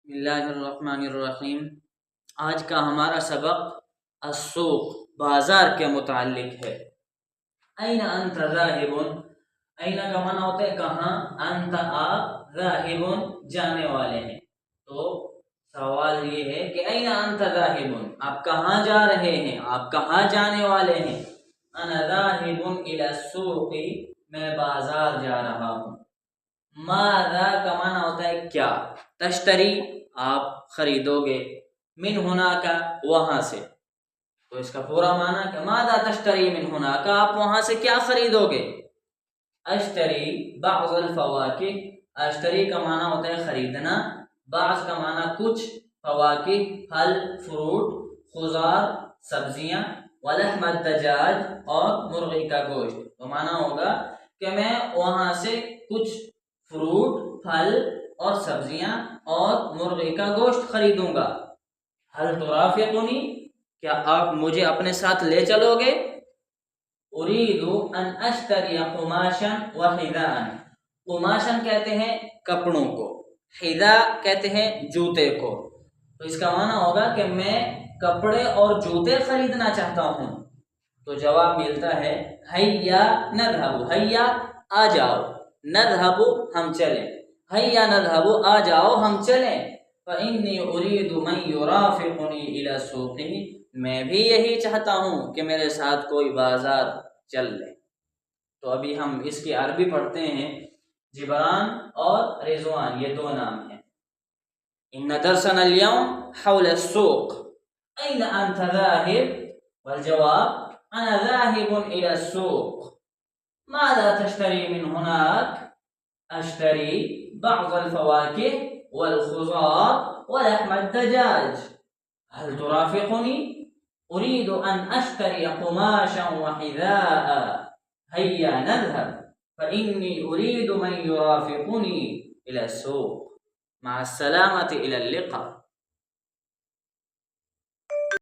بسم اللہ الرحمن الرحیم۔ آج کا ہمارا سبق السوق بازار کے متعلق ہے۔ این انت ذاہب، این کا معنی ہوتا ہے کہاں، انت آپ، ذاہب جانے والے ہیں۔ تو سوال یہ ہے کہ این انت ذاہب، آپ کہاں جا رہے ہیں، آپ کہاں جانے والے ہیں۔ انا ذاہب الی السوق، میں بازار جا رہا ہوں۔ ماذا کا معنی ہوتا ہے کیا، تشتری آپ خریدو گے، من ہونا کا وہاں سے، تو اس کا پورا معنی کہ ماذا تشتری من ہونا کا، آپ وہاں سے کیا خریدو گے۔ اشتری بعض الفواکہ، اشتری کا معنی ہوتا ہے خریدنا، بعض کا معنی کچھ، فواکہ پھل فروٹ، خضار سبزیاں، ولحم الدجاج اور مرغی کا گوشت، تو معنی ہوگا کہ میں وہاں سے کچھ فروٹ پھل اور سبزیاں اور مرغی کا گوشت خریدوں گا۔ حل ترافقنی، کیا آپ مجھے اپنے ساتھ لے چلو گے۔ اريد ان اشتری قماشا وحذاء، قماشا کہتے ہیں کپڑوں کو، حذاء کہتے ہیں جوتے کو، تو اس کا معنی ہوگا کہ میں کپڑے اور جوتے خریدنا چاہتا ہوں۔ تو جواب ملتا ہے ہیا نذهب، ہیا آ جاؤ، نذهب ہم چلیں، ہیا نذهب آ جاؤ ہم چلیں۔ فإني أريد من يرافقني إلى السوق، میں بھی یہی چاہتا ہوں کہ میرے ساتھ کوئی بازار چل لے۔ تو ابھی ہم اس کی عربی پڑھتے ہیں۔ جبران اور رضوان یہ دو نام ہیں۔ ان درسنا اليوم حول السوق، أين أنت ذاهب، والجواب أنا ذاهب إلى السوق۔ ماذا تشتري من هناك، أشتري بعض الفواكه والخضار ولحم الدجاج۔ هل ترافقني، أريد أن أشتري قماشا وحذاء، هيا نذهب، فإني أريد من يرافقني إلى السوق۔ مع السلامة، إلى اللقاء۔